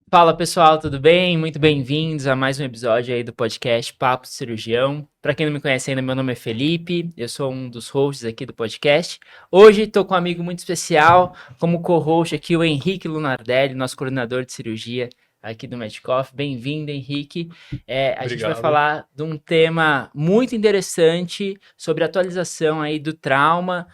Fala pessoal, tudo bem? Muito bem-vindos a mais um episódio aí do podcast Papo Cirurgião. Para quem não me conhece ainda, meu nome é Felipe, eu sou um dos hosts aqui do podcast. Hoje estou com um amigo muito especial, como co-host aqui o Henrique Lunardelli, nosso coordenador de cirurgia aqui do Medcoff. Bem-vindo, Henrique. A gente vai Obrigado. falar de um tema muito interessante sobre a atualização aí do trauma,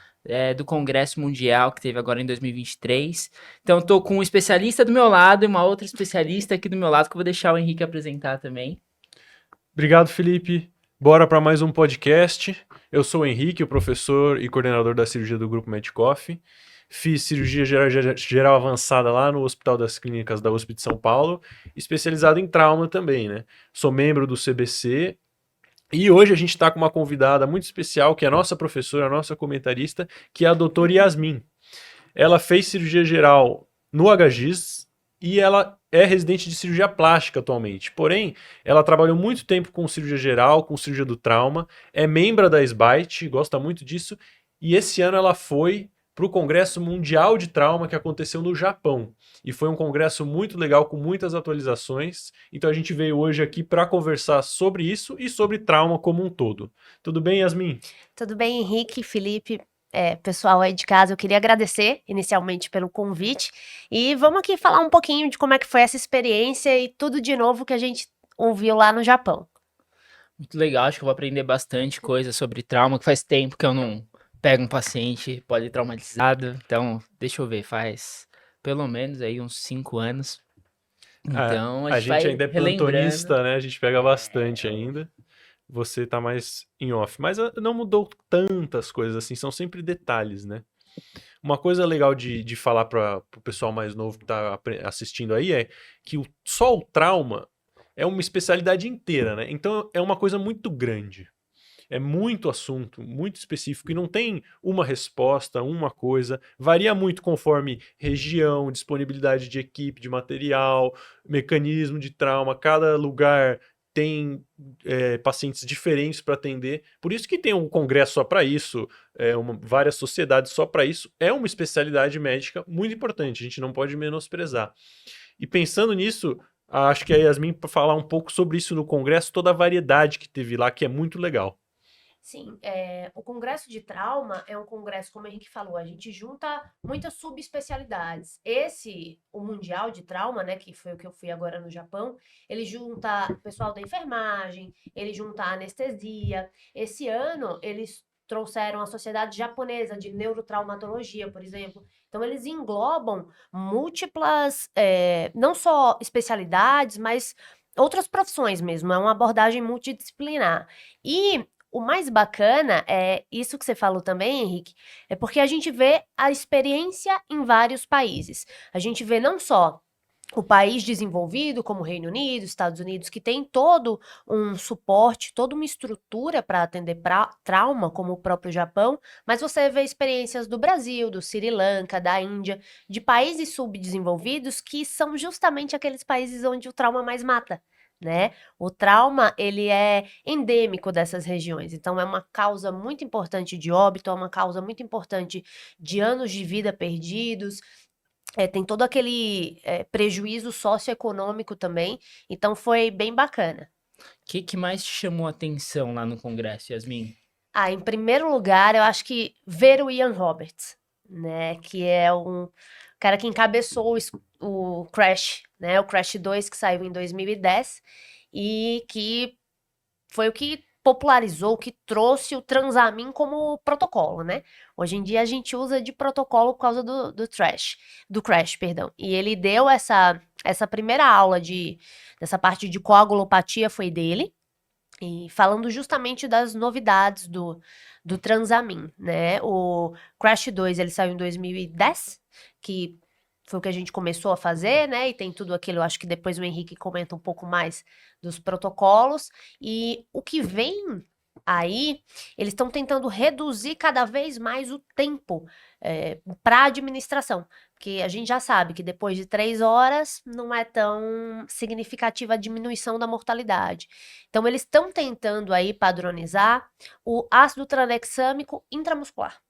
do Congresso Mundial que teve agora em 2023. Então, eu tô com um especialista do meu lado e uma outra especialista aqui do meu lado que eu vou deixar o Henrique apresentar também. Obrigado, Felipe. Bora para mais um podcast. Eu sou o Henrique, o professor e coordenador da cirurgia do Grupo Medcoff. Fiz cirurgia geral avançada lá no Hospital das Clínicas da USP de São Paulo, especializado em trauma também, né? Sou membro do CBC e hoje a gente está com uma convidada muito especial, que é a nossa professora, a nossa comentarista, que é a doutora Yasmin. Ela fez cirurgia geral no HGIS e ela é residente de cirurgia plástica atualmente. Porém, ela trabalhou muito tempo com cirurgia geral, com cirurgia do trauma, é membro da SBITE, gosta muito disso, e esse ano ela foi para o Congresso Mundial de Trauma que aconteceu no Japão. E foi um congresso muito legal, com muitas atualizações. Então a gente veio hoje aqui para conversar sobre isso e sobre trauma como um todo. Tudo bem, Yasmin? Tudo bem, Henrique, Felipe, pessoal aí de casa, eu queria agradecer inicialmente pelo convite e vamos aqui falar um pouquinho de como é que foi essa experiência e tudo de novo que a gente ouviu lá no Japão. Muito legal, acho que eu vou aprender bastante coisa sobre trauma, que faz tempo que eu não pego um paciente politraumatizado. Então, deixa eu ver, faz pelo menos aí uns 5 anos. Então, a A gente gente vai ainda é relembrando. plantonista, né? A gente pega bastante ainda. Você tá mais em off. Mas não mudou tantas coisas assim, são sempre detalhes, né? Uma coisa legal de falar para o pessoal mais novo que tá assistindo aí é que só o trauma é uma especialidade inteira, né? Então é uma coisa muito grande. É muito assunto, muito específico e não tem uma resposta, uma coisa. Varia muito conforme região, disponibilidade de equipe, de material, mecanismo de trauma. Cada lugar tem pacientes diferentes para atender. Por isso que tem um congresso só para isso, várias sociedades só para isso. É uma especialidade médica muito importante, a gente não pode menosprezar. E pensando nisso, acho que a Yasmin para falar um pouco sobre isso no congresso, toda a variedade que teve lá, que é muito legal. Sim, o Congresso de Trauma é um congresso, como o Henrique falou, a gente junta muitas subespecialidades. O Mundial de Trauma, né, que foi o que eu fui agora no Japão, ele junta o pessoal da enfermagem, ele junta a anestesia. Esse ano, eles trouxeram a Sociedade Japonesa de Neurotraumatologia, por exemplo. Então, eles englobam múltiplas, não só especialidades, mas outras profissões mesmo. É uma abordagem multidisciplinar. E o mais bacana é isso que você falou também, Henrique, é porque a gente vê a experiência em vários países. A gente vê não só o país desenvolvido, como o Reino Unido, Estados Unidos, que tem todo um suporte, toda uma estrutura para atender trauma, como o próprio Japão, mas você vê experiências do Brasil, do Sri Lanka, da Índia, de países subdesenvolvidos que são justamente aqueles países onde o trauma mais mata. Né? O trauma, ele é endêmico dessas regiões, então é uma causa muito importante de óbito, é uma causa muito importante de anos de vida perdidos, tem todo aquele prejuízo socioeconômico também, então foi bem bacana. O que mais te chamou a atenção lá no Congresso, Yasmin? Em primeiro lugar, eu acho que ver o Ian Roberts, né, que é um cara que encabeçou o Crash, né, o Crash 2 que saiu em 2010 e que foi o que popularizou, que trouxe o Transamin como protocolo, né? Hoje em dia a gente usa de protocolo por causa do Crash, perdão. E ele deu essa primeira aula dessa parte de coagulopatia foi dele, e falando justamente das novidades do Transamin, né? O Crash 2 ele saiu em 2010, que foi o que a gente começou a fazer, né? E tem tudo aquilo, eu acho que depois o Henrique comenta um pouco mais dos protocolos. E o que vem aí, eles estão tentando reduzir cada vez mais o tempo para administração. Porque a gente já sabe que depois de 3 horas não é tão significativa a diminuição da mortalidade. Então, eles estão tentando aí padronizar o ácido tranexâmico intramuscular,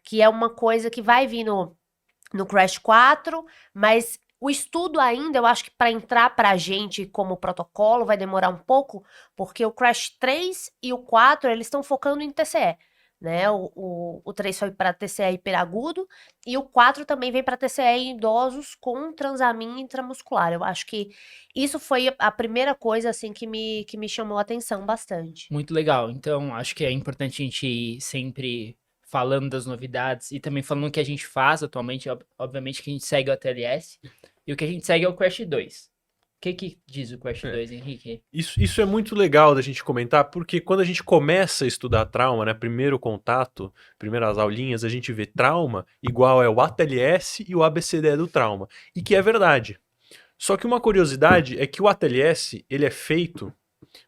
que é uma coisa que vai vir no Crash 4, mas O estudo ainda, eu acho que para entrar para a gente como protocolo vai demorar um pouco, porque o CRASH 3 e o 4, eles estão focando em TCE, né? O 3 foi para TCE hiperagudo e o 4 também vem para TCE em idosos com transamin intramuscular. Eu acho que isso foi a primeira coisa, assim, que me chamou a atenção bastante. Muito legal. Então, acho que é importante a gente ir sempre falando das novidades e também falando o que a gente faz atualmente. Obviamente que a gente segue o ATLS e o que a gente segue é o Crash 2. O que diz o Crash 2, Henrique? Isso é muito legal da gente comentar, porque quando a gente começa a estudar trauma, né, primeiro contato, primeiras aulinhas, a gente vê trauma igual é o ATLS e o ABCDE do trauma. E que é verdade. Só que uma curiosidade é que o ATLS, ele é feito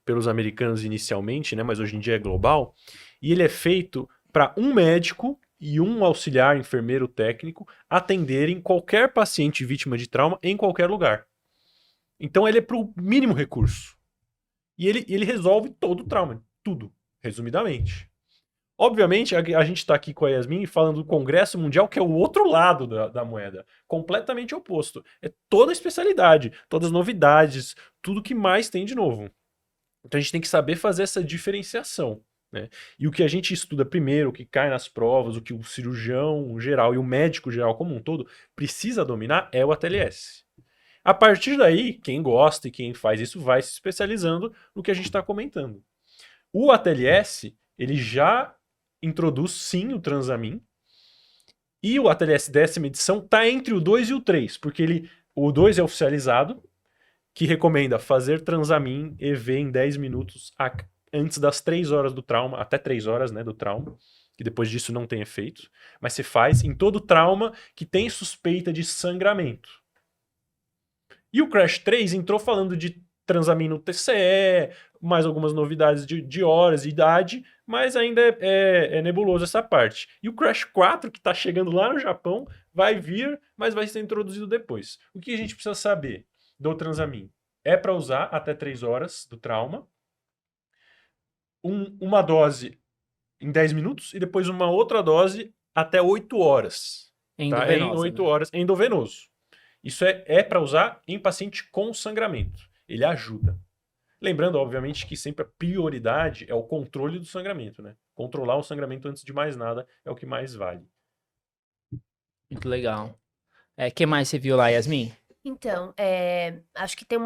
pelos americanos inicialmente, né, mas hoje em dia é global, e ele é feito para um médico e um auxiliar enfermeiro técnico atenderem qualquer paciente vítima de trauma em qualquer lugar. Então ele é para o mínimo recurso. E ele resolve todo o trauma, tudo, resumidamente. Obviamente, a gente está aqui com a Yasmin falando do Congresso Mundial, que é o outro lado da moeda, completamente oposto. É toda a especialidade, todas as novidades, tudo que mais tem de novo. Então a gente tem que saber fazer essa diferenciação. Né? E o que a gente estuda primeiro, o que cai nas provas, o que o cirurgião geral e o médico geral como um todo precisa dominar é o ATLS. A partir daí, quem gosta e quem faz isso vai se especializando no que a gente está comentando. O ATLS, ele já introduz sim o transamin, e o ATLS 10ª edição está entre o 2 e o 3, porque o 2 é oficializado, que recomenda fazer transamin EV em 10 minutos antes das 3 horas do trauma, até 3 horas, né, do trauma, que depois disso não tem efeito, mas você faz em todo trauma que tem suspeita de sangramento. E o Crash 3 entrou falando de transamin no TCE, mais algumas novidades de horas e idade, mas ainda é nebuloso essa parte. E o Crash 4, que está chegando lá no Japão, vai vir, mas vai ser introduzido depois. O que a gente precisa saber do transamin? É para usar até 3 horas do trauma, uma dose em 10 minutos e depois uma outra dose até 8 horas. Tá? Em Endovenosa, 8 né? horas, endovenoso. Isso é para usar em paciente com sangramento. Ele ajuda. Lembrando, obviamente, que sempre a prioridade é o controle do sangramento, né? Controlar o sangramento antes de mais nada é o que mais vale. Muito legal. Que mais você viu lá, Yasmin? Então, acho que tem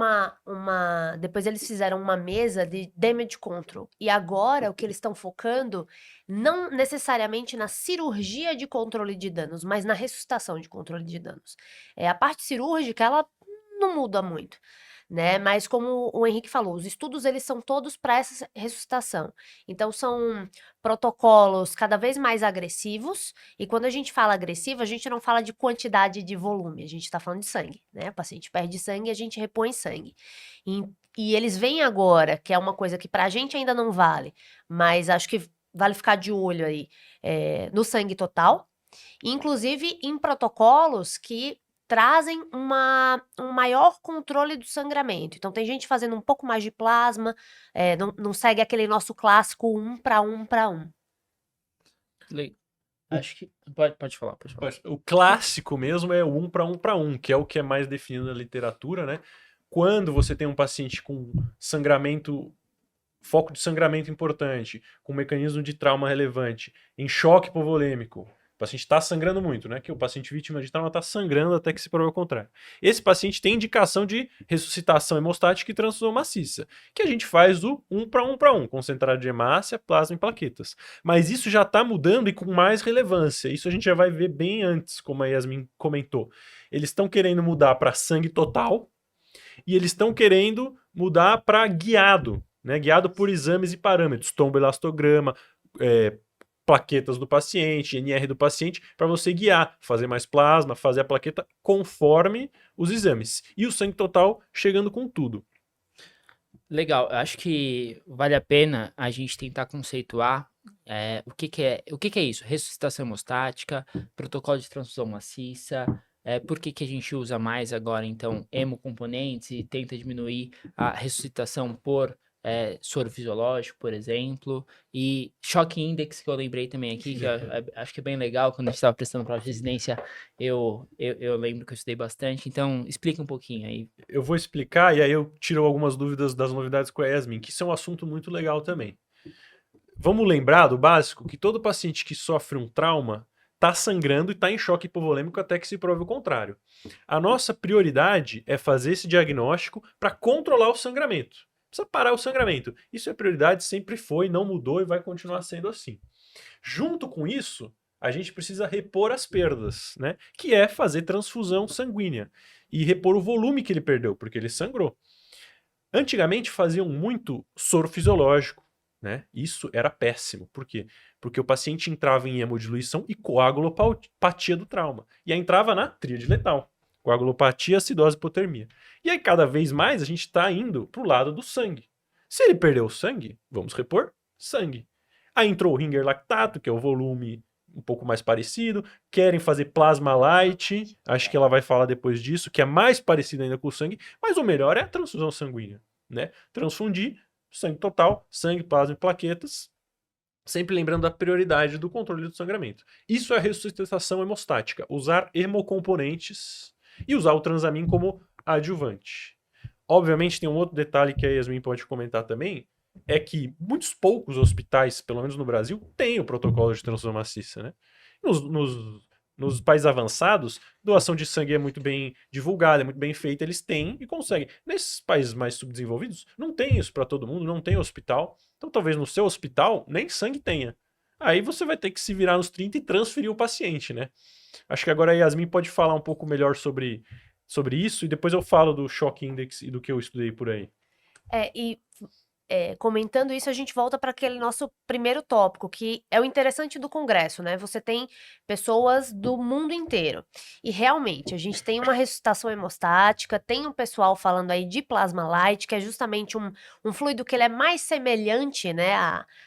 depois eles fizeram uma mesa de damage control. E agora o que eles estão focando, não necessariamente na cirurgia de controle de danos, mas na ressuscitação de controle de danos. A parte cirúrgica, ela não muda muito, né? Mas como o Henrique falou, os estudos eles são todos para essa ressuscitação. Então são protocolos cada vez mais agressivos, e quando a gente fala agressivo, a gente não fala de quantidade de volume, a gente está falando de sangue, né? O paciente perde sangue e a gente repõe sangue. E eles vêm agora, que é uma coisa que para a gente ainda não vale, mas acho que vale ficar de olho aí, no sangue total, inclusive em protocolos que trazem um maior controle do sangramento. Então, tem gente fazendo um pouco mais de plasma, não segue aquele nosso clássico 1 para 1 para 1. Acho que... Pode falar. O clássico mesmo é o 1 para 1 para 1, que é o que é mais definido na literatura, né? Quando você tem um paciente com sangramento, foco de sangramento importante, com mecanismo de trauma relevante, em choque hipovolêmico, o paciente está sangrando muito, né? Que o paciente vítima de trauma está sangrando até que se prove o contrário. Esse paciente tem indicação de ressuscitação hemostática e transfusão maciça, que a gente faz do 1 para 1 para 1, concentrado de hemácia, plasma e plaquetas. Mas isso já está mudando e com mais relevância. Isso a gente já vai ver bem antes, como a Yasmin comentou. Eles estão querendo mudar para sangue total e eles estão querendo mudar para guiado, né? Guiado por exames e parâmetros, tomboelastograma, plaquetas do paciente, NR do paciente, para você guiar, fazer mais plasma, fazer a plaqueta conforme os exames. E o sangue total chegando com tudo. Legal, eu acho que vale a pena a gente tentar conceituar o que é isso? Ressuscitação hemostática, protocolo de transfusão maciça, por que a gente usa mais agora, então, hemocomponentes e tenta diminuir a ressuscitação por soro fisiológico, por exemplo, e choque index, que eu lembrei também aqui, que acho que é bem legal, quando a gente estava prestando prova de residência, eu lembro que eu estudei bastante, então explica um pouquinho aí. Eu vou explicar e aí eu tiro algumas dúvidas das novidades com a Yasmin, que isso é um assunto muito legal também. Vamos lembrar do básico, que todo paciente que sofre um trauma está sangrando e está em choque hipovolêmico até que se prove o contrário. A nossa prioridade é fazer esse diagnóstico para controlar o sangramento. Precisa parar o sangramento. Isso é prioridade, sempre foi, não mudou e vai continuar sendo assim. Junto com isso, a gente precisa repor as perdas, né? Que é fazer transfusão sanguínea e repor o volume que ele perdeu, porque ele sangrou. Antigamente faziam muito soro fisiológico, né? Isso era péssimo. Por quê? Porque o paciente entrava em hemodiluição e coagulopatia do trauma. E aí entrava na tríade letal. Coagulopatia, acidose e hipotermia. E aí cada vez mais a gente está indo para o lado do sangue. Se ele perdeu o sangue, vamos repor sangue. Aí entrou o Ringer lactato, que é o volume um pouco mais parecido. Querem fazer plasma light, acho que ela vai falar depois disso, que é mais parecido ainda com o sangue, mas o melhor é a transfusão sanguínea, né? Transfundir sangue total, sangue, plasma e plaquetas, sempre lembrando da prioridade do controle do sangramento. Isso é ressuscitação hemostática, usar hemocomponentes e usar o transamin como adjuvante. Obviamente tem um outro detalhe que a Yasmin pode comentar também, é que muitos poucos hospitais, pelo menos no Brasil, têm o protocolo de transfusão maciça, né? Nos países avançados, doação de sangue é muito bem divulgada, é muito bem feita, eles têm e conseguem. Nesses países mais subdesenvolvidos, não tem isso para todo mundo, não tem hospital. Então talvez no seu hospital nem sangue tenha. Aí você vai ter que se virar nos 30 e transferir o paciente, né? Acho que agora a Yasmin pode falar um pouco melhor sobre isso e depois eu falo do Shock Index e do que eu estudei por aí. Comentando isso, a gente volta para aquele nosso primeiro tópico, que é o interessante do Congresso, né? Você tem pessoas do mundo inteiro. E realmente, a gente tem uma ressuscitação hemostática, tem um pessoal falando aí de plasma light, que é justamente um fluido que ele é mais semelhante, né,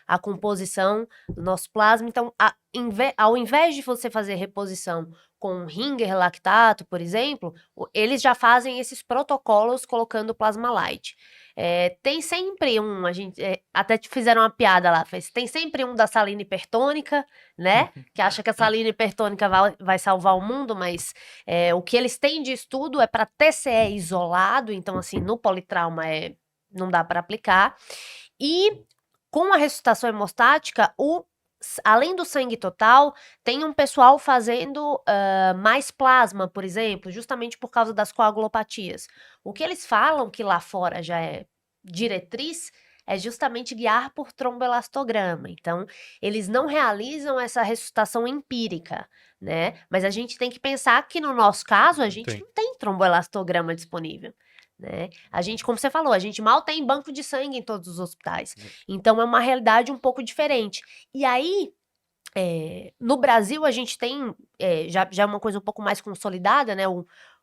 à composição do nosso plasma. Então, ao invés de você fazer reposição com Ringer lactato, por exemplo, eles já fazem esses protocolos colocando plasma light. Tem sempre a gente até te fizeram uma piada lá, tem sempre um da salina hipertônica, né? Que acha que a salina hipertônica vai salvar o mundo, mas o que eles têm de estudo é para TCE isolado, então assim, no politrauma não dá para aplicar. E com a ressuscitação hemostática, além do sangue total, tem um pessoal fazendo mais plasma, por exemplo, justamente por causa das coagulopatias. O que eles falam que lá fora já é diretriz é justamente guiar por tromboelastograma. Então, eles não realizam essa ressuscitação empírica, né? Mas a gente tem que pensar que no nosso caso, a gente não tem tromboelastograma disponível. Né? A gente, como você falou, a gente mal tem banco de sangue em todos os hospitais. Então é uma realidade um pouco diferente. E aí, no Brasil, a gente tem já é uma coisa um pouco mais consolidada, né?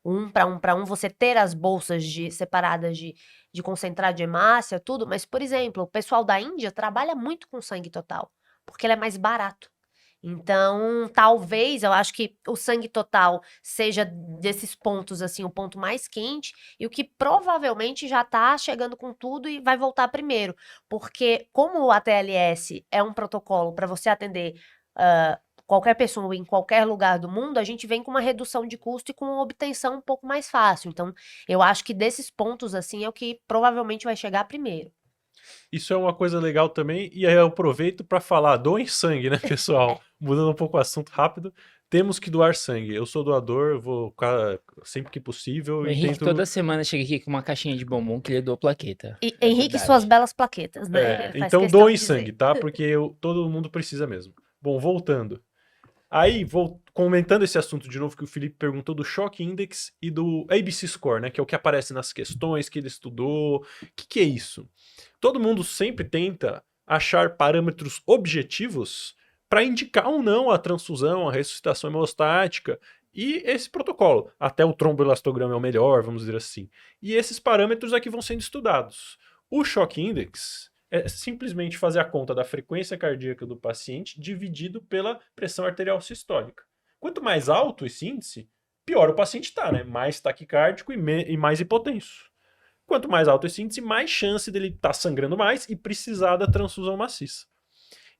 Um para um, você ter as bolsas separadas de concentrado de hemácia, tudo. Mas, por exemplo, o pessoal da Índia trabalha muito com sangue total, porque ele é mais barato. Então, talvez, eu acho que o sangue total seja desses pontos, assim, o ponto mais quente e o que provavelmente já tá chegando com tudo e vai voltar primeiro. Porque como o ATLS é um protocolo para você atender qualquer pessoa em qualquer lugar do mundo, a gente vem com uma redução de custo e com uma obtenção um pouco mais fácil. Então, eu acho que desses pontos, assim, é o que provavelmente vai chegar primeiro. Isso é uma coisa legal também, e aí eu aproveito para falar, doem sangue, né, pessoal? Mudando um pouco o assunto rápido, temos que doar sangue. Eu sou doador, eu vou sempre que possível. O Henrique toda semana chega aqui com uma caixinha de bombom que ele doou plaqueta. E Henrique e suas belas plaquetas, né? Então doem sangue, tá? Porque todo mundo precisa mesmo. Bom, voltando. Aí, comentando esse assunto de novo que o Felipe perguntou do Shock Index e do ABC Score, né? Que é o que aparece nas questões que ele estudou. O que é isso? Todo mundo sempre tenta achar parâmetros objetivos para indicar ou não a transfusão, a ressuscitação hemostática e esse protocolo. Até o tromboelastograma é o melhor, vamos dizer assim. E esses parâmetros aqui vão sendo estudados. O Shock Index é simplesmente fazer a conta da frequência cardíaca do paciente dividido pela pressão arterial sistólica. Quanto mais alto esse índice, pior o paciente está, né? Mais taquicárdico e mais hipotenso. Quanto mais alto esse índice, mais chance dele estar sangrando mais e precisar da transfusão maciça.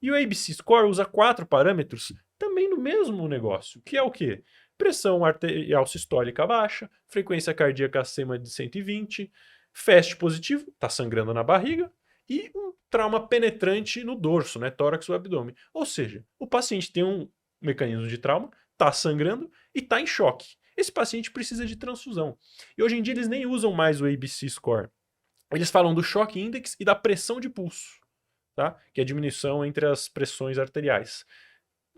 E o ABC Score usa 4 parâmetros também no mesmo negócio, que é o quê? Pressão arterial sistólica baixa, frequência cardíaca acima de 120, FAST positivo, está sangrando na barriga, e um trauma penetrante no dorso, né, tórax ou abdômen. Ou seja, o paciente tem um mecanismo de trauma, está sangrando e está em choque. Esse paciente precisa de transfusão. E hoje em dia eles nem usam mais o ABC Score. Eles falam do choque index e da pressão de pulso, tá? Que é a diminuição entre as pressões arteriais.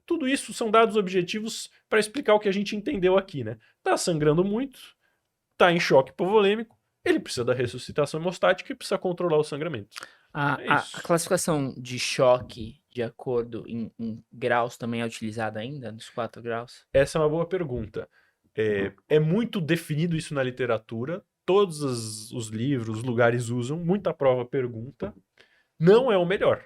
Tudo isso são dados objetivos para explicar o que a gente entendeu aqui, né? Tá sangrando muito, tá em choque hipovolêmico, ele precisa da ressuscitação hemostática e precisa controlar o sangramento. A classificação de choque, de acordo em graus, também é utilizada ainda, nos 4 graus? Essa é uma boa pergunta. É muito definido isso na literatura, todos os livros, os lugares usam, muita prova pergunta. Não é o melhor.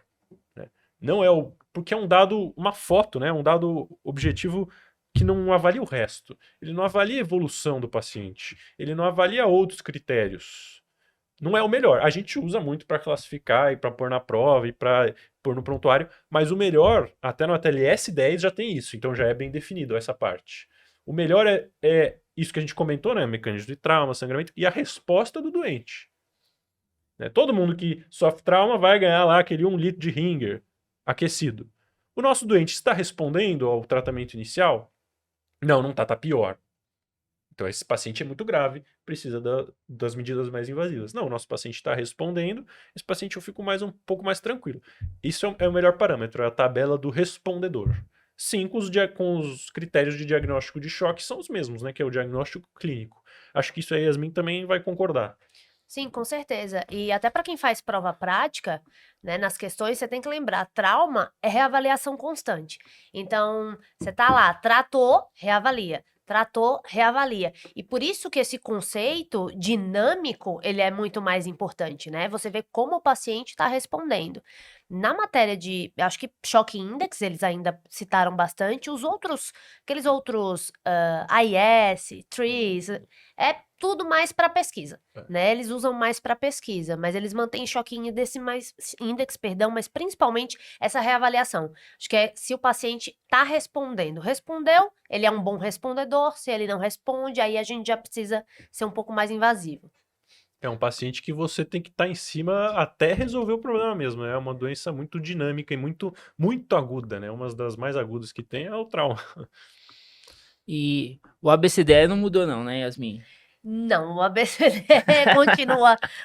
Né? Não é porque é um dado, uma foto, né? Um dado objetivo que não avalia o resto. Ele não avalia a evolução do paciente. Ele não avalia outros critérios. Não é o melhor. A gente usa muito para classificar e para pôr na prova e para pôr no prontuário, mas o melhor, até no ATLS 10 já tem isso, então já é bem definido essa parte. O melhor é isso que a gente comentou, né? Mecanismo de trauma, sangramento e a resposta do doente. Né? Todo mundo que sofre trauma vai ganhar lá aquele 1 litro de Ringer aquecido. O nosso doente está respondendo ao tratamento inicial? Não está, tá pior. Então esse paciente é muito grave, precisa das medidas mais invasivas. Não, o nosso paciente está respondendo, esse paciente eu fico um pouco mais tranquilo. Isso é o melhor parâmetro, é a tabela do respondedor. Sim, com os critérios de diagnóstico de choque são os mesmos, né? Que é o diagnóstico clínico. Acho que isso a Yasmin também vai concordar. Sim, com certeza. E até para quem faz prova prática, né, nas questões, você tem que lembrar, trauma é reavaliação constante. Então, você tá lá, tratou, reavalia. Tratou, reavalia. E por isso que esse conceito dinâmico, ele é muito mais importante, né? Você vê como o paciente está respondendo. Na matéria de, acho que choque index, eles ainda citaram bastante, aqueles outros AIS, TRIS, é tudo mais para pesquisa, né? Eles usam mais para pesquisa, mas eles mantêm choque index, mas principalmente essa reavaliação. Acho que é se o paciente está respondendo. Respondeu, ele é um bom respondedor. Se ele não responde, aí a gente já precisa ser um pouco mais invasivo. É um paciente que você tem que estar em cima até resolver o problema mesmo. É uma doença muito dinâmica e muito, muito aguda, né? Uma das mais agudas que tem é o trauma. E o ABCDE não mudou não, né, Yasmin? Não, o ABCDE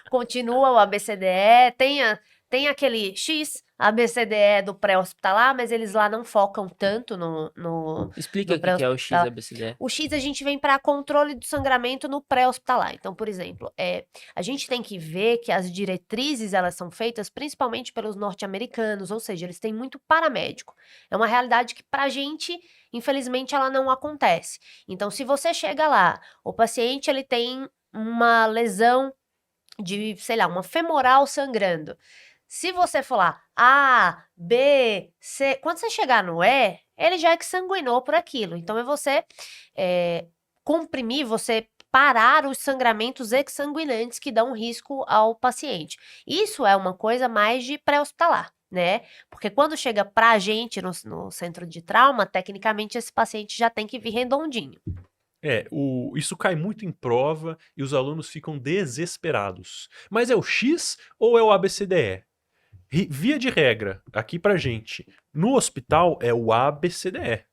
continua o ABCDE, tem aquele X, ABCDE do pré-hospitalar, mas eles lá não focam tanto no Explica o que é o X-ABCDE. O X a gente vem para controle do sangramento no pré-hospitalar. Então, por exemplo, a gente tem que ver que as diretrizes elas são feitas principalmente pelos norte-americanos, ou seja, eles têm muito paramédico. É uma realidade que pra gente, infelizmente, ela não acontece. Então, se você chega lá, o paciente ele tem uma lesão de, sei lá, uma femoral sangrando. Se você for lá, A, B, C, quando você chegar no E, ele já exsanguinou por aquilo. Então, é você comprimir, você parar os sangramentos exsanguinantes que dão risco ao paciente. Isso é uma coisa mais de pré-hospitalar, né? Porque quando chega pra gente no centro de trauma, tecnicamente esse paciente já tem que vir redondinho. Isso cai muito em prova e os alunos ficam desesperados. Mas é o X ou é o ABCDE? Via de regra, aqui pra gente, no hospital é o ABCDE.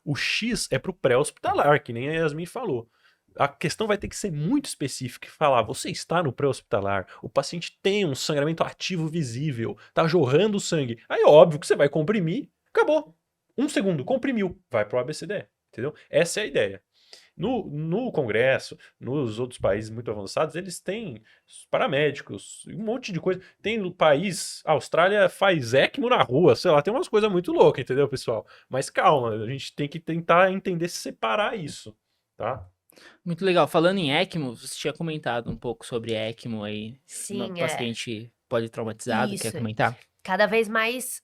O X é pro pré-hospitalar, que nem a Yasmin falou. A questão vai ter que ser muito específica e falar, você está no pré-hospitalar, o paciente tem um sangramento ativo visível, tá jorrando sangue. Aí óbvio que você vai comprimir, acabou. 1 segundo, comprimiu, vai pro ABCDE, entendeu? Essa é a ideia. No Congresso, nos outros países muito avançados, eles têm paramédicos, um monte de coisa. Tem no país, a Austrália faz ECMO na rua, sei lá, tem umas coisas muito loucas, entendeu, pessoal? Mas calma, a gente tem que tentar entender, separar isso, tá? Muito legal. Falando em ECMO, você tinha comentado um pouco sobre ECMO aí. Sim, paciente politraumatizado, Isso. quer comentar? Cada vez mais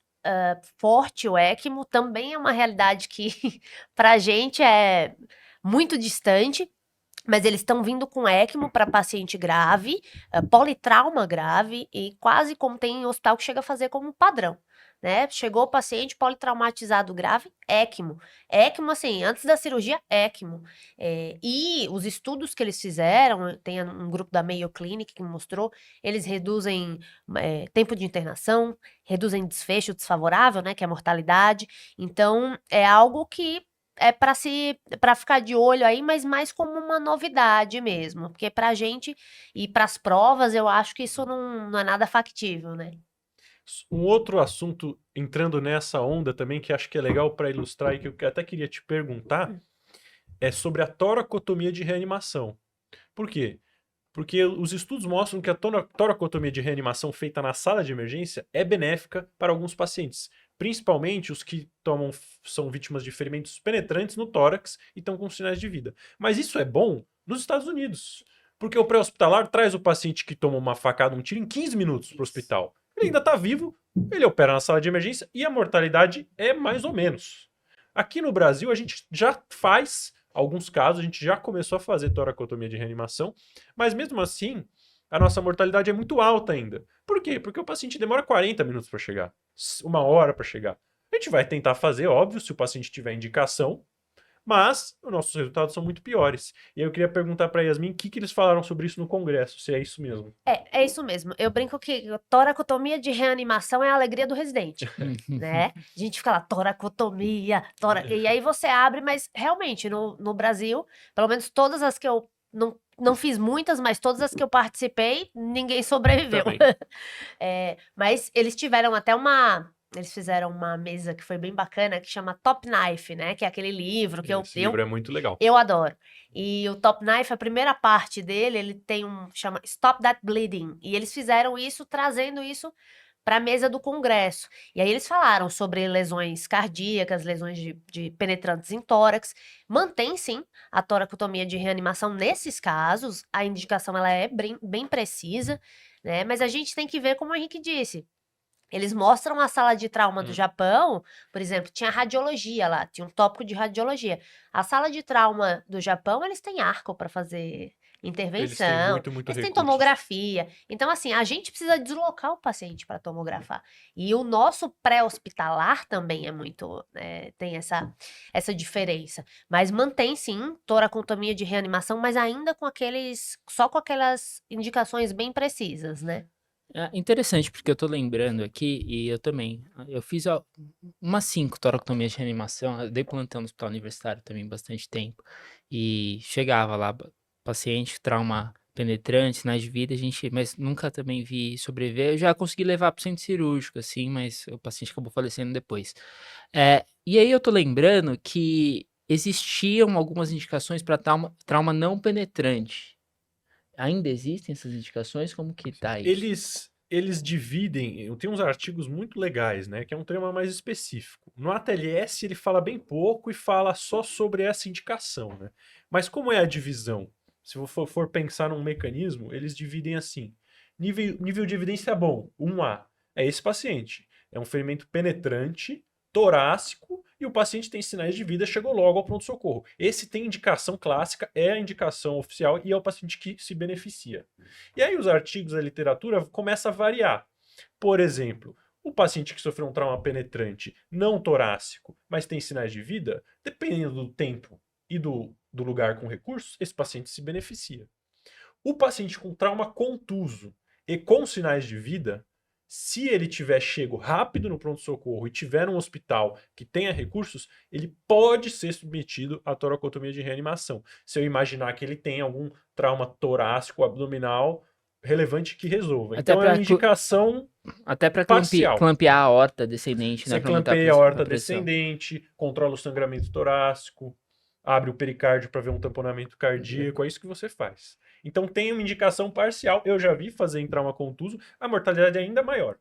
forte o ECMO, também é uma realidade que pra gente é muito distante. Mas eles estão vindo com ECMO para paciente grave, politrauma grave e quase como tem em hospital que chega a fazer como padrão, né? Chegou o paciente politraumatizado grave, ECMO. ECMO, assim, antes da cirurgia, ECMO. E os estudos que eles fizeram, tem um grupo da Mayo Clinic que mostrou, eles reduzem tempo de internação, reduzem desfecho desfavorável, né, que é a mortalidade. Então, é algo que é para ficar de olho aí, mas mais como uma novidade mesmo, porque pra gente e pras provas eu acho que isso não é nada factível, né? Um outro assunto entrando nessa onda também, que acho que é legal para ilustrar e que eu até queria te perguntar, é sobre a toracotomia de reanimação. Por quê? Porque os estudos mostram que a toracotomia de reanimação feita na sala de emergência é benéfica para alguns pacientes, principalmente os que são vítimas de ferimentos penetrantes no tórax e estão com sinais de vida. Mas isso é bom nos Estados Unidos, porque o pré-hospitalar traz o paciente que toma uma facada, um tiro em 15 minutos para o hospital. Ele ainda está vivo, ele opera na sala de emergência e a mortalidade é mais ou menos. Aqui no Brasil, a gente já faz alguns casos, a gente já começou a fazer toracotomia de reanimação, mas mesmo assim, a nossa mortalidade é muito alta ainda. Por quê? Porque o paciente demora 40 minutos para chegar, 1 hora para chegar. A gente vai tentar fazer, óbvio, se o paciente tiver indicação, mas os nossos resultados são muito piores. E aí eu queria perguntar para Yasmin o que eles falaram sobre isso no congresso, se é isso mesmo. É isso mesmo. Eu brinco que toracotomia de reanimação é a alegria do residente, né? A gente fica lá, toracotomia, e aí você abre, mas realmente no Brasil, pelo menos todas as que eu não fiz muitas, mas todas as que eu participei, ninguém sobreviveu. Também. Mas eles fizeram uma mesa que foi bem bacana, que chama Top Knife, né? Que é aquele livro que Esse livro é muito legal. eu adoro. E o Top Knife, a primeira parte dele, ele tem chama Stop That Bleeding. E eles fizeram isso, trazendo isso para a mesa do Congresso. E aí eles falaram sobre lesões cardíacas, lesões de penetrantes em tórax. Mantém, sim, a toracotomia de reanimação nesses casos. A indicação ela é bem precisa, né? Mas a gente tem que ver, como o Henrique disse, eles mostram a sala de trauma do Japão, por exemplo, tinha radiologia lá, tinha um tópico de radiologia. A sala de trauma do Japão, eles têm arco para fazer Eles têm intervenção, muito eles têm recursos. tomografia. Então, assim, a gente precisa deslocar o paciente para tomografar. E o nosso pré-hospitalar também é muito, tem essa diferença. Mas mantém, sim, toracotomia de reanimação, mas ainda só com aquelas indicações bem precisas, né? É interessante, porque eu tô lembrando aqui, e eu também, eu fiz umas 5 toracotomias de reanimação, eu dei plantão no hospital universitário também bastante tempo, e chegava lá, paciente, trauma penetrante, sinais de vida, mas nunca também vi sobreviver, eu já consegui levar pro centro cirúrgico, assim, mas o paciente acabou falecendo depois. E aí eu tô lembrando que existiam algumas indicações para trauma não penetrante. Ainda existem essas indicações? Como que tá isso? Eles dividem, tem uns artigos muito legais, né, que é um tema mais específico. No ATLS ele fala bem pouco e fala só sobre essa indicação, né? Mas como é a divisão? Se for pensar num mecanismo, eles dividem assim. Nível de evidência bom, 1A, é esse paciente. É um ferimento penetrante, torácico, e o paciente tem sinais de vida, chegou logo ao pronto-socorro. Esse tem indicação clássica, é a indicação oficial e é o paciente que se beneficia. E aí os artigos da literatura começam a variar. Por exemplo, o paciente que sofreu um trauma penetrante não torácico, mas tem sinais de vida, dependendo do tempo e do lugar com recursos, esse paciente se beneficia. O paciente com trauma contuso e com sinais de vida, se ele tiver chego rápido no pronto-socorro e tiver um hospital que tenha recursos, ele pode ser submetido à toracotomia de reanimação. Se eu imaginar que ele tem algum trauma torácico abdominal relevante que resolva. Até Então é uma pra indicação Até para parcial. clampear a aorta descendente, né? Você Pra aumentar clampeia a horta pressão. descendente, controla o sangramento torácico, abre o pericárdio para ver um tamponamento cardíaco, é isso que você faz. Então tem uma indicação parcial, eu já vi fazer em trauma contuso, a mortalidade é ainda maior.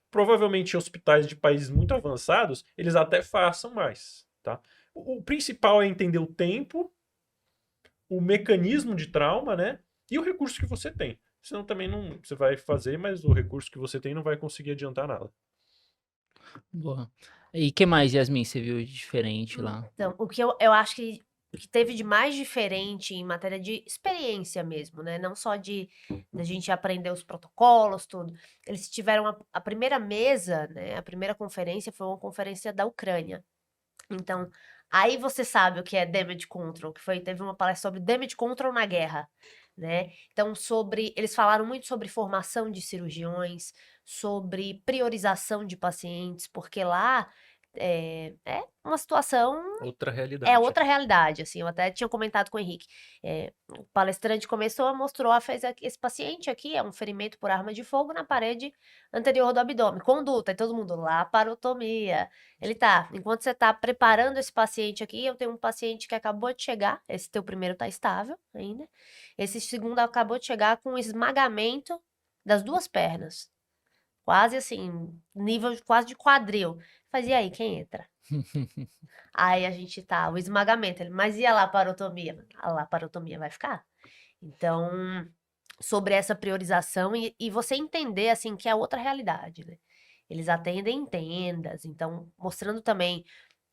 Provavelmente em hospitais de países muito avançados, eles até façam mais, tá? O principal é entender o tempo, o mecanismo de trauma, né? E o recurso que você tem. Senão também não, você vai fazer, mas o recurso que você tem não vai conseguir adiantar nada. Boa. E que mais, Yasmin, você viu de diferente lá? Então, o que eu acho que que teve de mais diferente em matéria de experiência mesmo, né? Não só de da gente aprender os protocolos, tudo. Eles tiveram a primeira mesa, né? A primeira conferência foi uma conferência da Ucrânia. Então, aí você sabe o que é damage control, teve uma palestra sobre damage control na guerra, né? Então, eles falaram muito sobre formação de cirurgiões, sobre priorização de pacientes, porque lá é uma situação Outra é realidade. outra realidade, assim, eu até tinha comentado com o Henrique. O palestrante mostrou, fez esse paciente aqui, é um ferimento por arma de fogo na parede anterior do abdômen, conduta, e todo mundo, laparotomia. Enquanto você tá preparando esse paciente aqui, eu tenho um paciente que acabou de chegar, esse teu primeiro tá estável ainda, esse segundo acabou de chegar com esmagamento das duas pernas, quase assim, nível quase de quadril. Fazia aí, quem entra? Aí a gente o esmagamento. Mas e a laparotomia? A laparotomia vai ficar. Então, sobre essa priorização e você entender, assim, que é outra realidade, né? Eles atendem em tendas, então, mostrando também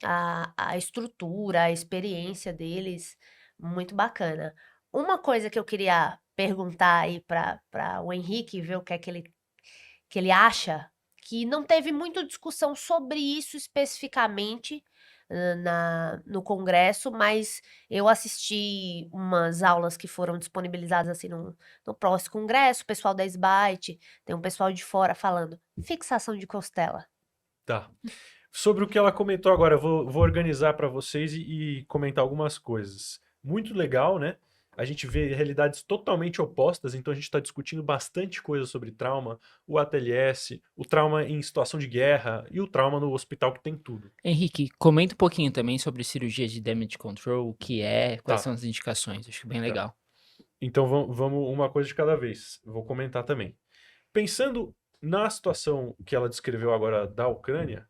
a estrutura, a experiência deles, muito bacana. Uma coisa que eu queria perguntar aí para o Henrique, ver o que é que ele acha, que não teve muita discussão sobre isso especificamente no congresso, mas eu assisti umas aulas que foram disponibilizadas assim no próximo congresso, o pessoal da SBITE, tem um pessoal de fora falando fixação de costela. Tá. Sobre o que ela comentou agora, eu vou organizar para vocês e comentar algumas coisas. Muito legal, né? A gente vê realidades totalmente opostas, então a gente está discutindo bastante coisa sobre trauma, o ATLS, o trauma em situação de guerra e o trauma no hospital que tem tudo. Henrique, comenta um pouquinho também sobre cirurgia de damage control, o que é, quais Tá. são as indicações, acho bem legal. Então vamos uma coisa de cada vez. Vou comentar também. Pensando na situação que ela descreveu agora da Ucrânia,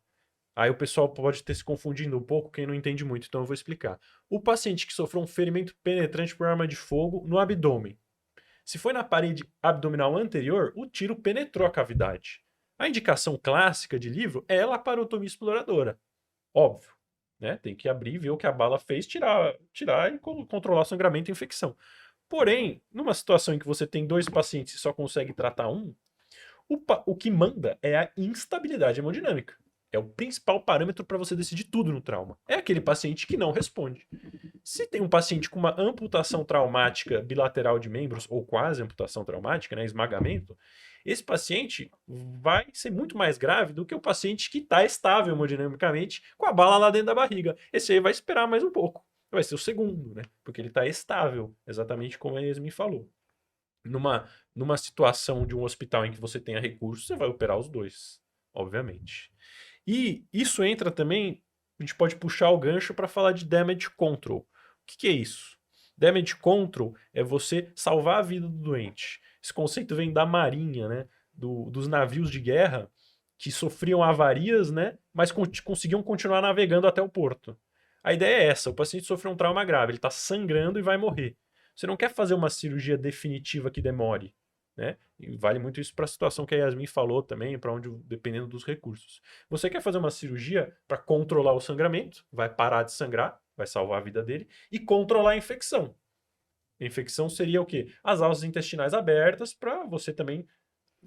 aí o pessoal pode ter se confundindo um pouco, quem não entende muito, então eu vou explicar. O paciente que sofreu um ferimento penetrante por arma de fogo no abdômen. Se foi na parede abdominal anterior, o tiro penetrou a cavidade. A indicação clássica de livro é a laparotomia exploradora. Óbvio, né? Tem que abrir, ver o que a bala fez, tirar e controlar o sangramento e a infecção. Porém, numa situação em que você tem 2 pacientes e só consegue tratar um, o que manda é a instabilidade hemodinâmica. É o principal parâmetro para você decidir tudo no trauma. É aquele paciente que não responde. Se tem um paciente com uma amputação traumática bilateral de membros, ou quase amputação traumática, né, esmagamento, esse paciente vai ser muito mais grave do que o paciente que está estável hemodinamicamente com a bala lá dentro da barriga. Esse aí vai esperar mais um pouco. Vai ser o segundo, né? Porque ele está estável, exatamente como a Yasmin falou. Numa situação de um hospital em que você tenha recursos, você vai operar os dois, obviamente. E isso entra também, a gente pode puxar o gancho para falar de damage control. O que é isso? Damage control é você salvar a vida do doente. Esse conceito vem da marinha, né? Dos navios de guerra que sofriam avarias, né? Mas conseguiam continuar navegando até o porto. A ideia é essa: o paciente sofreu um trauma grave, ele está sangrando e vai morrer. Você não quer fazer uma cirurgia definitiva que demore, né? E vale muito isso para a situação que a Yasmin falou também, para onde, dependendo dos recursos. Você quer fazer uma cirurgia para controlar o sangramento, vai parar de sangrar, vai salvar a vida dele, e controlar a infecção. A infecção seria o quê? As alças intestinais abertas para você também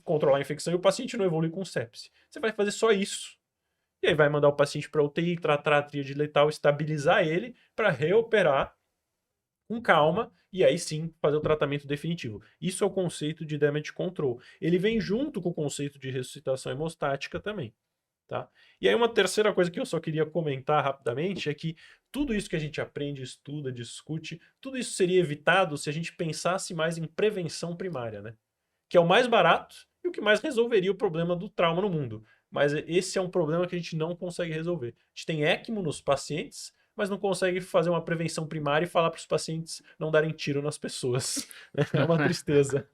controlar a infecção e o paciente não evoluir com sepse. Você vai fazer só isso. E aí vai mandar o paciente para UTI, tratar a tríade letal, estabilizar ele para reoperar com calma e aí sim fazer o tratamento definitivo. Isso é o conceito de damage control. Ele vem junto com o conceito de ressuscitação hemostática também. Tá? E aí uma terceira coisa que eu só queria comentar rapidamente é que tudo isso que a gente aprende, estuda, discute, tudo isso seria evitado se a gente pensasse mais em prevenção primária, né? Que é o mais barato e o que mais resolveria o problema do trauma no mundo. Mas esse é um problema que a gente não consegue resolver. A gente tem ECMO nos pacientes, mas não consegue fazer uma prevenção primária e falar para os pacientes não darem tiro nas pessoas. É uma tristeza.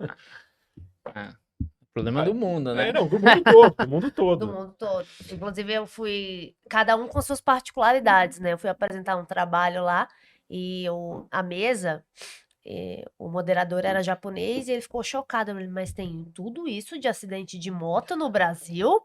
Problema do mundo, né? Não, do mundo todo, do mundo todo. Do mundo todo. Inclusive, cada um com suas particularidades, né? Eu fui apresentar um trabalho lá e a mesa, o moderador era japonês e ele ficou chocado. Eu falei, mas tem tudo isso de acidente de moto no Brasil?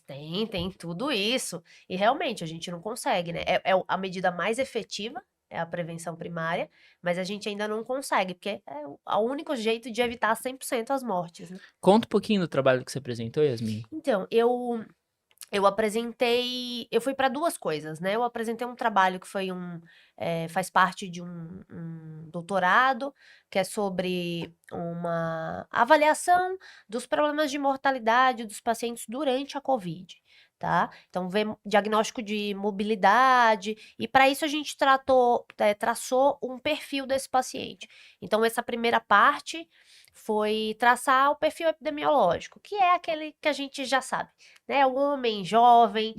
Tem tudo isso. E realmente, a gente não consegue, né? É a medida mais efetiva é a prevenção primária, mas a gente ainda não consegue, porque é o único jeito de evitar 100% as mortes, né? Conta um pouquinho do trabalho que você apresentou, Yasmin. Então, eu apresentei, eu fui para duas coisas, né? Eu apresentei um trabalho que foi faz parte de um doutorado, que é sobre uma avaliação dos problemas de mortalidade dos pacientes durante a Covid, tá? Então, ver diagnóstico de mobilidade, e para isso a gente traçou um perfil desse paciente. Então, essa primeira parte foi traçar o perfil epidemiológico, que é aquele que a gente já sabe, né? O homem jovem.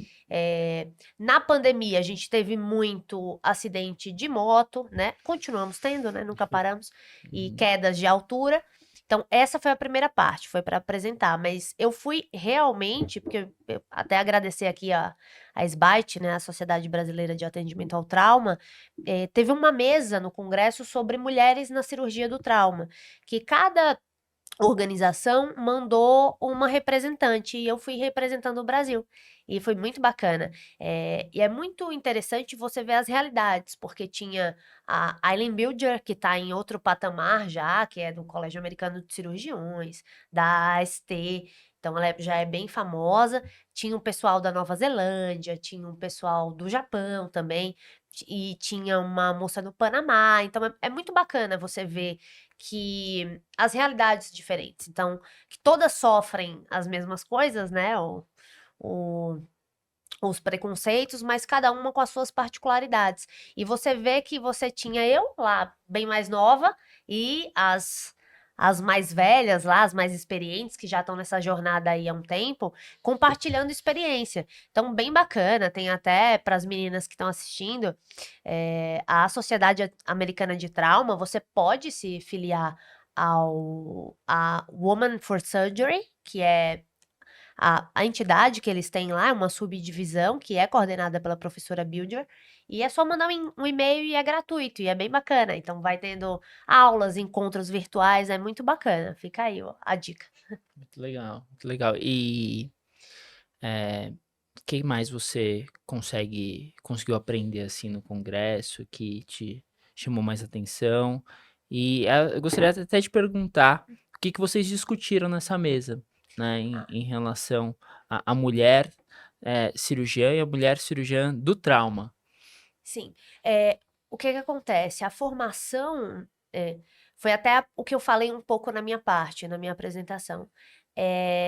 Na pandemia, a gente teve muito acidente de moto, né? Continuamos tendo, né? Nunca paramos. E quedas de altura. Então, essa foi a primeira parte, foi para apresentar. Mas eu fui realmente, porque eu até agradecer aqui a SBAT, né? A Sociedade Brasileira de Atendimento ao Trauma, teve uma mesa no Congresso sobre mulheres na cirurgia do trauma, que cada organização mandou uma representante e eu fui representando o Brasil. E foi muito bacana. E é muito interessante você ver as realidades, porque tinha a Eileen Bilger, que está em outro patamar já, que é do Colégio Americano de Cirurgiões, da AST, então ela já é bem famosa. Tinha um pessoal da Nova Zelândia, tinha um pessoal do Japão também, e tinha uma moça do Panamá. Então é muito bacana você ver que as realidades diferentes, então, que todas sofrem as mesmas coisas, né? O- os preconceitos, mas cada uma com as suas particularidades. E você vê que você tinha eu lá, bem mais nova, e as mais velhas lá, as mais experientes, que já estão nessa jornada aí há um tempo, compartilhando experiência. Então, bem bacana, tem até para as meninas que estão assistindo, a Sociedade Americana de Trauma, você pode se filiar a Woman for Surgery, que é a entidade que eles têm lá, é uma subdivisão que é coordenada pela professora Bilger, e é só mandar um e-mail e é gratuito, e é bem bacana. Então vai tendo aulas, encontros virtuais, é muito bacana. Fica aí, ó, a dica. Muito legal, muito legal. E o que mais você conseguiu aprender assim no congresso que te chamou mais atenção? E eu gostaria até de perguntar o que vocês discutiram nessa mesa, né, em relação à mulher cirurgiã e a mulher cirurgiã do trauma. Sim, o que que acontece? A formação, foi até o que eu falei um pouco na minha parte, na minha apresentação.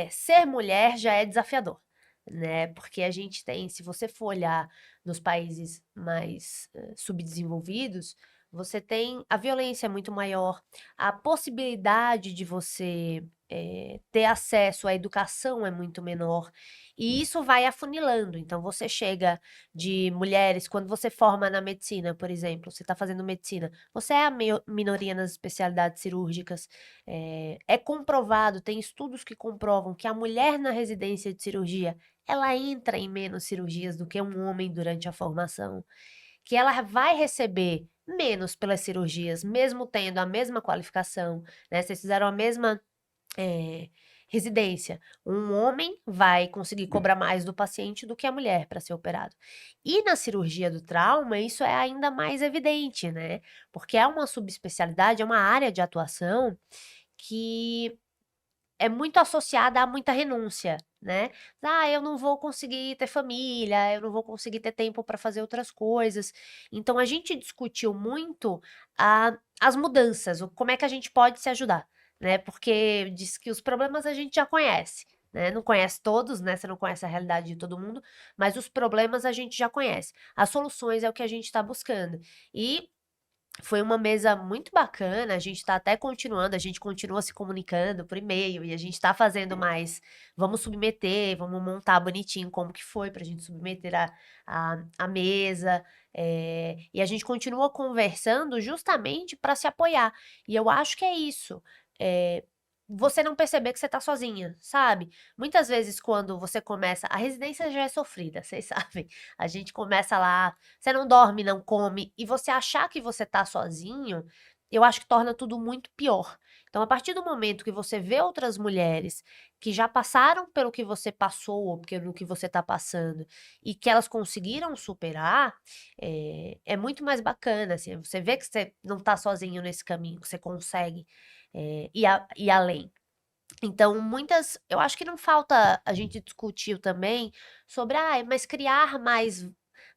Ser mulher já é desafiador, né? Porque a gente tem, se você for olhar nos países mais subdesenvolvidos, você tem a violência é muito maior, a possibilidade de você ter acesso à educação é muito menor, e isso vai afunilando. Então, você chega de mulheres, quando você forma na medicina, por exemplo, você está fazendo medicina, você é a minoria nas especialidades cirúrgicas. É comprovado, tem estudos que comprovam que a mulher na residência de cirurgia, ela entra em menos cirurgias do que um homem durante a formação, que ela vai receber menos pelas cirurgias, mesmo tendo a mesma qualificação, né? Vocês fizeram a mesma residência. Um homem vai conseguir cobrar mais do paciente do que a mulher para ser operado. E na cirurgia do trauma, isso é ainda mais evidente, né? Porque é uma subespecialidade, é uma área de atuação que é muito associada a muita renúncia, né? Eu não vou conseguir ter família, eu não vou conseguir ter tempo para fazer outras coisas. Então a gente discutiu muito as mudanças, como é que a gente pode se ajudar, né? Porque diz que os problemas a gente já conhece, né? Não conhece todos, né? Você não conhece a realidade de todo mundo, mas os problemas a gente já conhece. As soluções é o que a gente está buscando. E foi uma mesa muito bacana, a gente está até continuando, a gente continua se comunicando por e-mail e a gente está fazendo mais, vamos submeter, vamos montar bonitinho como que foi para a gente submeter a mesa, e a gente continua conversando justamente para se apoiar. E eu acho que é isso. Você não perceber que você tá sozinha, sabe? Muitas vezes quando você começa, a residência já é sofrida, vocês sabem. A gente começa lá, você não dorme, não come, e você achar que você tá sozinho, eu acho que torna tudo muito pior. Então, a partir do momento que você vê outras mulheres que já passaram pelo que você passou, ou pelo que você está passando, e que elas conseguiram superar, é muito mais bacana, assim, você vê que você não está sozinho nesse caminho, que você consegue ir além. Então, eu acho que não falta, a gente discutiu também sobre, mas criar mais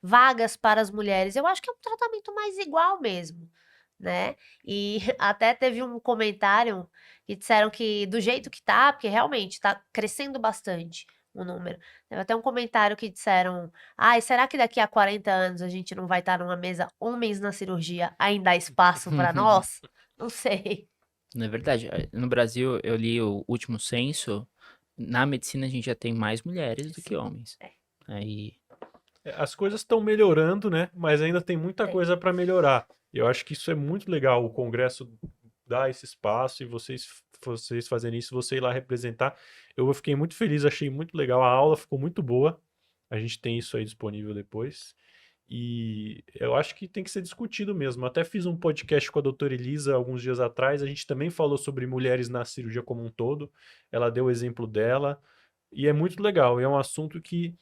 vagas para as mulheres. Eu acho que é um tratamento mais igual mesmo, né? E até teve um comentário que disseram que do jeito que tá, porque realmente tá crescendo bastante o número. Teve até um comentário que disseram, será que daqui a 40 anos a gente não vai estar numa mesa homens na cirurgia, ainda há espaço para nós? Não sei. Não é verdade. No Brasil, eu li o último censo. Na medicina, a gente já tem mais mulheres do que Sim, homens. Aí, As coisas estão melhorando, né? Mas ainda tem muita Tem. coisa para melhorar. E eu acho que isso é muito legal, o Congresso dar esse espaço e vocês fazerem isso, você ir lá representar. Eu fiquei muito feliz, achei muito legal. A aula ficou muito boa. A gente tem isso aí disponível depois. E eu acho que tem que ser discutido mesmo. Até fiz um podcast com a doutora Elisa alguns dias atrás. A gente também falou sobre mulheres na cirurgia como um todo. Ela deu o exemplo dela. E é muito legal. É um assunto que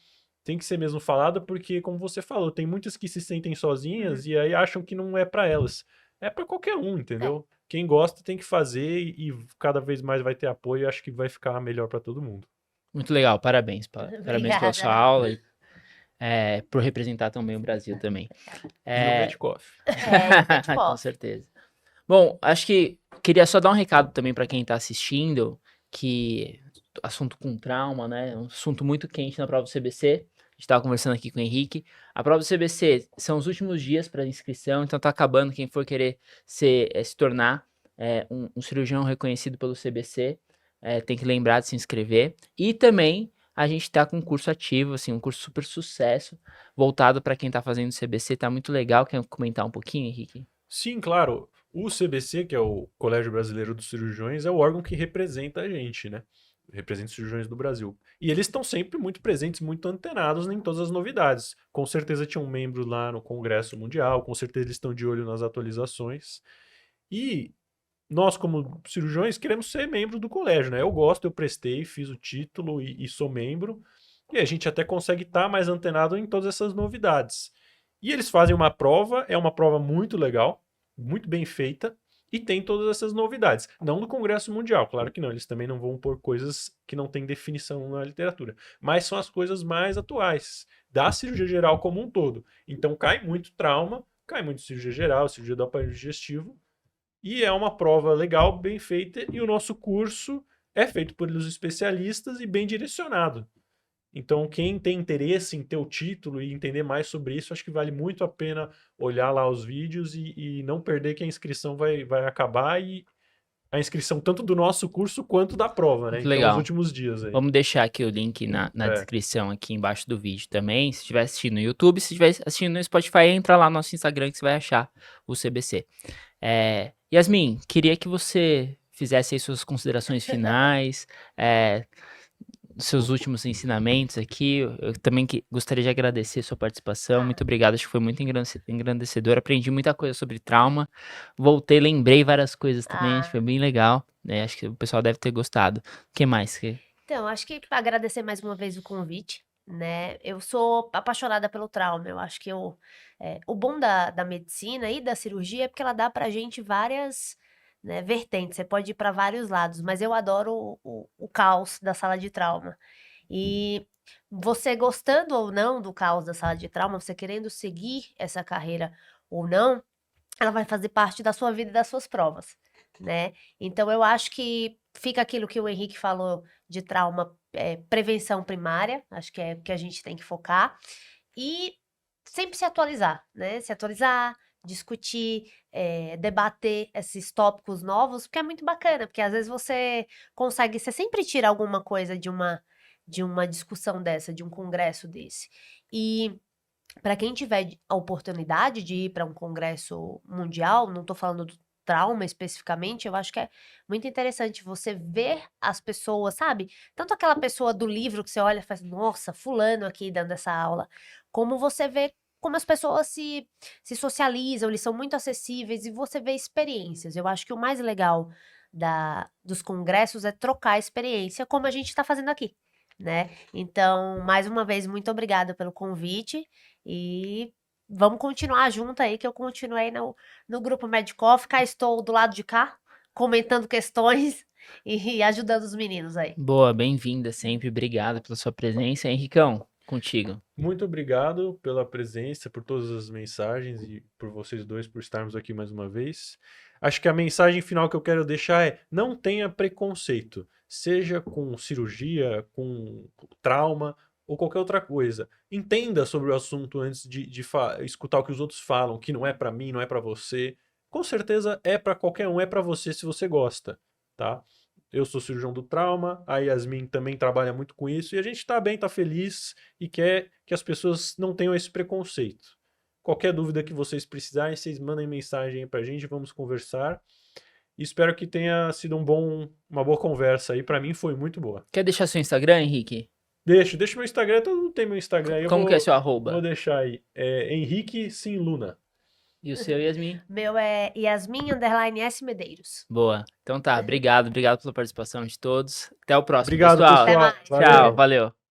tem que ser mesmo falado, porque, como você falou, tem muitas que se sentem sozinhas e aí acham que não é para elas. É para qualquer um, entendeu? Quem gosta tem que fazer e cada vez mais vai ter apoio. E acho que vai ficar melhor para todo mundo. muito legal. Parabéns. Parabéns pela sua Obrigada. aula e por representar também o Brasil também. E o Medcoff. Com certeza. Bom, acho que queria só dar um recado também para quem está assistindo, que assunto com trauma, né? É um assunto muito quente na prova do CBC. A gente estava conversando aqui com o Henrique. A prova do CBC são os últimos dias para inscrição, então tá acabando. Quem for querer se tornar um cirurgião reconhecido pelo CBC, tem que lembrar de se inscrever. E também a gente tá com um curso ativo, assim, um curso super sucesso, voltado para quem tá fazendo CBC, tá muito legal. Quer comentar um pouquinho, Henrique? Sim, claro. O CBC, que é o Colégio Brasileiro dos Cirurgiões, é o órgão que representa a gente, né? Representa os cirurgiões do Brasil. E eles estão sempre muito presentes, muito antenados em todas as novidades. Com certeza tinha um membro lá no Congresso Mundial, com certeza eles estão de olho nas atualizações. E nós, como cirurgiões, queremos ser membro do colégio, né? Eu gosto, eu prestei, fiz o título e sou membro. E a gente até consegue estar mais antenado em todas essas novidades. E eles fazem uma prova, é uma prova muito legal, muito bem feita, e tem todas essas novidades. Não no Congresso Mundial, claro que não, eles também não vão pôr coisas que não têm definição na literatura, mas são as coisas mais atuais, da cirurgia geral como um todo. Então cai muito trauma, cai muito cirurgia geral, cirurgia do aparelho digestivo, e é uma prova legal, bem feita, e o nosso curso é feito por especialistas e bem direcionado. Então, quem tem interesse em ter o título e entender mais sobre isso, acho que vale muito a pena olhar lá os vídeos e não perder que a inscrição vai acabar e a inscrição tanto do nosso curso quanto da prova, né? Muito Então, os legal. últimos dias aí. Vamos deixar aqui o link na É. descrição aqui embaixo do vídeo também. Se estiver assistindo no YouTube, se estiver assistindo no Spotify, entra lá no nosso Instagram que você vai achar o CBC. Yasmin, queria que você fizesse aí suas considerações finais, seus últimos ensinamentos aqui. Eu também gostaria de agradecer a sua participação. Muito obrigado, acho que foi muito engrandecedor. Aprendi muita coisa sobre trauma. Voltei, lembrei várias coisas também, acho que foi bem legal. Acho que o pessoal deve ter gostado. O que mais? Então, acho que agradecer mais uma vez o convite, né? Eu sou apaixonada pelo trauma. Eu acho que o bom da medicina e da cirurgia é porque ela dá pra gente várias, né, vertentes. Você pode ir para vários lados, mas eu adoro o caos da sala de trauma. E você gostando ou não do caos da sala de trauma, você querendo seguir essa carreira ou não, ela vai fazer parte da sua vida e das suas provas, né? Então eu acho que fica aquilo que o Henrique falou de trauma, prevenção primária, acho que é o que a gente tem que focar, e sempre se atualizar, né? Se atualizar, discutir, debater esses tópicos novos, porque é muito bacana, porque às vezes você sempre tira alguma coisa de uma discussão dessa, de um congresso desse. E para quem tiver a oportunidade de ir para um congresso mundial, não estou falando do trauma especificamente, eu acho que é muito interessante você ver as pessoas, sabe? Tanto aquela pessoa do livro que você olha e faz, nossa, fulano aqui dando essa aula, como você vê como as pessoas se socializam, eles são muito acessíveis e você vê experiências. Eu acho que o mais legal dos congressos é trocar experiência, como a gente está fazendo aqui, né? Então, mais uma vez, muito obrigada pelo convite e vamos continuar junto aí, que eu continuei no grupo Medcoff, cá estou do lado de cá, comentando questões e ajudando os meninos aí. Boa, bem-vinda sempre. Obrigado pela sua presença. Henricão, contigo. Muito obrigado pela presença, por todas as mensagens e por vocês dois por estarmos aqui mais uma vez. Acho que a mensagem final que eu quero deixar é: não tenha preconceito, seja com cirurgia, com trauma ou qualquer outra coisa. Entenda sobre o assunto antes de escutar o que os outros falam, que não é pra mim, não é pra você. Com certeza é pra qualquer um, é pra você se você gosta, tá? Eu sou cirurgião do trauma, a Yasmin também trabalha muito com isso e a gente tá bem, tá feliz e quer que as pessoas não tenham esse preconceito. Qualquer dúvida que vocês precisarem, vocês mandem mensagem aí pra gente, vamos conversar. E espero que tenha sido uma boa conversa aí. Pra mim foi muito boa. Quer deixar seu Instagram, Henrique? Deixa meu Instagram, todo mundo tem meu Instagram aí. Como que é seu Vou arroba? deixar aí. É Henrique Sim Luna. E o seu, Yasmin? Meu é Yasmin_S Medeiros. Boa. Então tá, obrigado pela participação de todos. Até o próximo, Obrigado, pessoal. Até pessoal. mais. Valeu. Tchau, valeu.